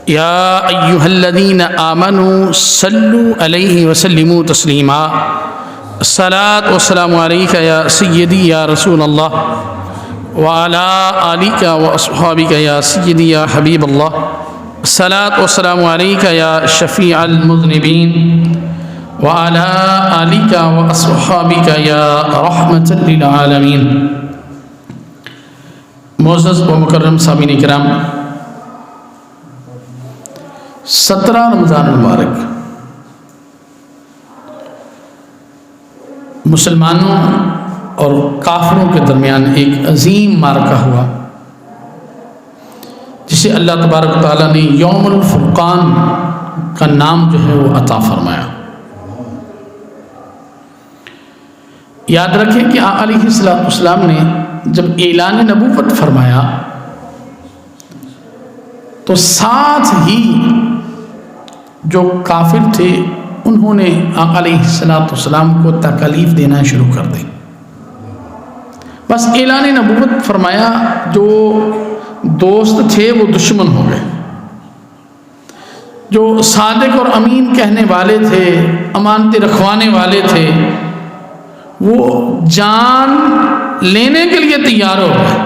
یا ایہا الذین آمنوا صلوا علیہ وسلموا تسلیما الصلاۃ والسلام علیک یا سیدی یا رسول اللہ وعلی آلک واصحابک یا سیدی یا حبیب اللہ الصلاۃ والسلام علیک یا شفیع المذنبین وعلی آلک واصحابک یا رحمۃ للعالمین۔ معزز و مکرم سامعین کرام، 17 رمضان المبارک مسلمانوں اور کافروں کے درمیان ایک عظیم معرکہ ہوا، جسے اللہ تبارک و تعالیٰ نے یوم الفرقان کا نام جو ہے وہ عطا فرمایا۔ یاد رکھیں کہ آقا علیہ السلام نے جب اعلان نبوت فرمایا تو ساتھ ہی جو کافر تھے انہوں نے آقا علیہ السلام کو تکالیف دینا شروع کر دی۔ بس اعلان نبوت فرمایا، جو دوست تھے وہ دشمن ہو گئے، جو صادق اور امین کہنے والے تھے، امانتیں رکھوانے والے تھے، وہ جان لینے کے لیے تیار ہو گئے۔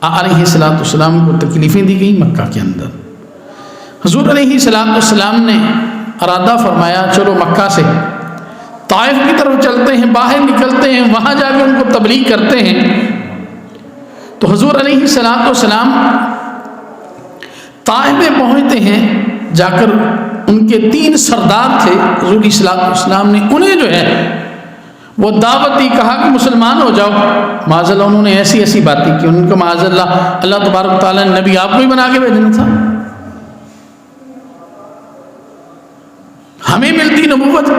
آقا علیہ السلام کو تکلیفیں دی گئی مکہ کے اندر۔ حضور علیہ السلام نے ارادہ فرمایا چلو مکہ سے طائف کی طرف چلتے ہیں، باہر نکلتے ہیں، وہاں جا کے ان کو تبلیغ کرتے ہیں۔ تو حضور علیہ السلام طائف میں پہنچتے ہیں، جا کر ان کے 3 سردار تھے حضور علیہ السلام نے انہیں جو ہے وہ دعوت دی، کہا کہ مسلمان ہو جاؤ۔ معاذ اللہ انہوں نے ایسی باتیں کی، ان کو معاذ اللہ تبارک و تعالیٰ نے نبی آپ کو ہی بنا کے بھیجنا تھا، ہمیں ملتی نبوت،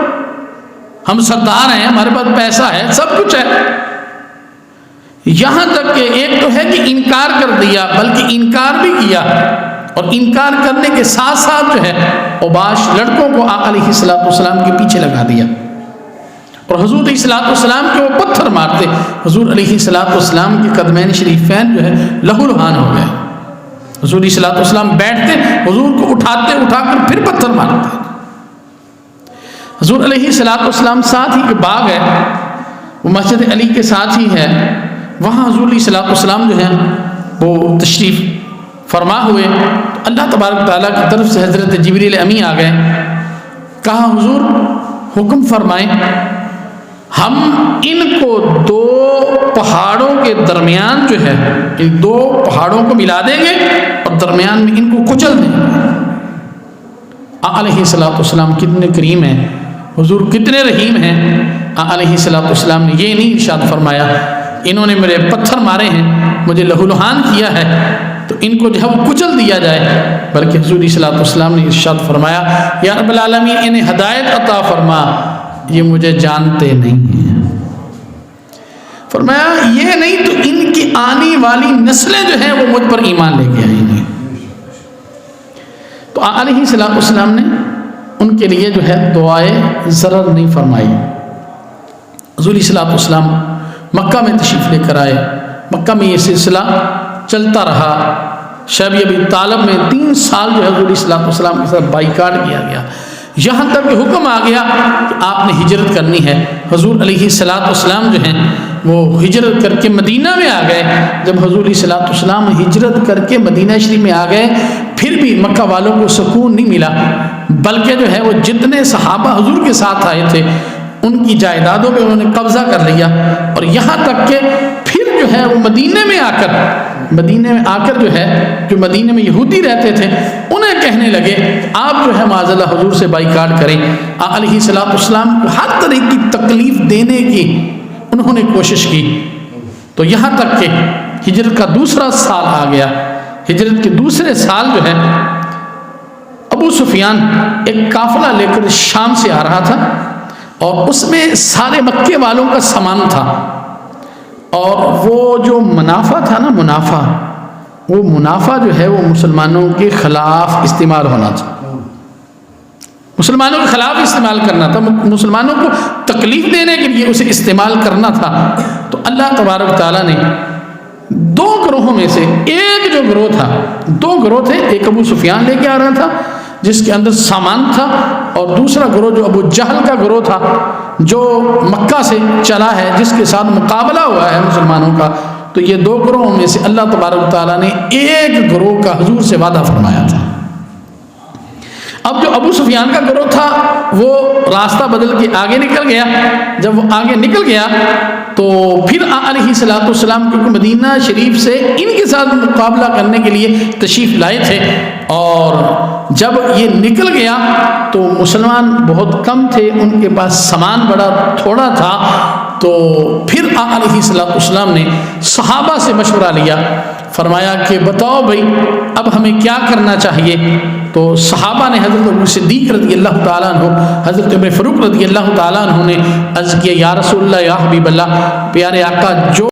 ہم سردار ہیں، ہمارے پاس پیسہ ہے، سب کچھ ہے۔ یہاں تک کہ ایک تو ہے کہ انکار کر دیا، بلکہ انکار بھی کیا، اور انکار کرنے کے ساتھ ساتھ جو ہے اوباش لڑکوں کو آقا علیہ السلام کے پیچھے لگا دیا، اور حضور علیہ السلام کے وہ پتھر مارتے، حضور علیہ السلام کے قدمین شریفین جو ہے لہو لہان ہو گئے۔ حضور علیہ السلام بیٹھتے، حضور کو اٹھا کر پھر پتھر مارتے۔ حضور علیہ السلام ساتھ ہی کے باغ ہے، وہ مسجد علی کے ساتھ ہی ہے، وہاں حضور علیہ السلام جو ہے وہ تشریف فرما ہوئے، تو اللہ تبارک تعالیٰ کی طرف سے حضرت جبریل امی آ گئے، کہا حضور حکم فرمائیں، ہم ان کو 2 پہاڑوں کے درمیان جو ہے، ان 2 پہاڑوں کو ملا دیں گے اور درمیان میں ان کو کچل دیں گے۔ آقا علیہ السلام کتنے کریم ہیں، حضور کتنے رحیم ہیں۔ آقا علیہ السلام نے یہ نہیں ارشاد فرمایا انہوں نے میرے پتھر مارے ہیں، مجھے لہو لہان کیا ہے تو ان کو جو ہے وہ کچل دیا جائے، بلکہ حضور صلی اللہ علیہ وسلم نے ارشاد فرمایا یا رب العالمین انہیں ہدایت عطا فرما، یہ مجھے جانتے نہیں ہیں۔ فرمایا یہ نہیں تو ان کی آنے والی نسلیں جو ہیں وہ مجھ پر ایمان لے کے آئیں گے۔ تو آقا علیہ السلام نے ان کے لیے جو ہے دعائے ضرر نہیں فرمائی۔ حضور صلی اللہ علیہ وسلم مکہ میں تشریف لے کر آئے، مکہ میں یہ سلسلہ چلتا رہا۔ شیب ابی طالب میں 3 سال جو ہے حضور صلی اللہ علیہ وسلم کے ساتھ بائیکاٹ کیا گیا، یہاں تک کہ حکم آ گیا کہ آپ نے ہجرت کرنی ہے۔ حضور علیہ السلام جو ہیں وہ ہجرت کر کے مدینہ میں آ گئے۔ جب حضور علیہ السلام ہجرت کر کے مدینہ شریف میں آ گئے، پھر بھی مکہ والوں کو سکون نہیں ملا، بلکہ جو ہے وہ جتنے صحابہ حضور کے ساتھ آئے تھے ان کی جائیدادوں پہ انہوں نے قبضہ کر لیا، اور یہاں تک کہ پھر جو ہے وہ مدینے میں آ کر جو ہے جو مدینے میں یہودی رہتے تھے انہیں کہنے لگے آپ جو ہے معاذ اللہ حضور سے بائیکاٹ کریں۔ آقا علیہ السلام کو ہر طرح کی تکلیف دینے کی انہوں نے کوشش کی، تو یہاں تک کہ ہجرت کا 2 سال آ گیا۔ ہجرت کے 2 سال جو ہے ابو سفیان ایک قافلہ لے کر شام سے آ رہا تھا، اور اس میں سارے مکے والوں کا سامان تھا، اور وہ جو منافع تھا نا، وہ منافع جو ہے وہ مسلمانوں کے خلاف استعمال ہونا تھا، مسلمانوں کے خلاف استعمال کرنا تھا، مسلمانوں کو تکلیف دینے کے لیے اسے استعمال کرنا تھا۔ تو اللہ تبارک تعالیٰ نے دو گروہوں میں سے ایک جو گروہ تھا، دو گروہ تھے، ایک ابو سفیان لے کے آ رہا تھا جس کے اندر سامان تھا، اور دوسرا گروہ جو ابو جہل کا گروہ تھا جو مکہ سے چلا ہے، جس کے ساتھ مقابلہ ہوا ہے مسلمانوں کا. تو یہ دو گروہوں میں سے اللہ تبارک و تعالیٰ نے ایک گروہ کا حضور سے وعدہ فرمایا تھا. اب جو ابو سفیان کا گروہ تھا وہ راستہ بدل کے آگے نکل گیا. جب وہ آگے نکل گیا تو پھر علیہ الصلوۃ والسلام کیونکہ مدینہ شریف سے ان کے ساتھ مقابلہ کرنے کے لیے تشریف لائے تھے، اور جب یہ نکل گیا تو مسلمان بہت کم تھے، ان کے پاس سامان بڑا تھوڑا تھا. تو پھر علیہ الصلوۃ والسلام نے صحابہ سے مشورہ لیا، فرمایا کہ بتاؤ بھائی اب ہمیں کیا کرنا چاہیے. تو صحابہ نے حضرت ابو صدیق رضی اللہ تعالیٰ عنہ، حضرت عمر فاروق رضی اللہ تعالیٰ عنہ نے عرض کیا یا رسول اللہ، یا حبیب اللہ، پیارے آقا، جو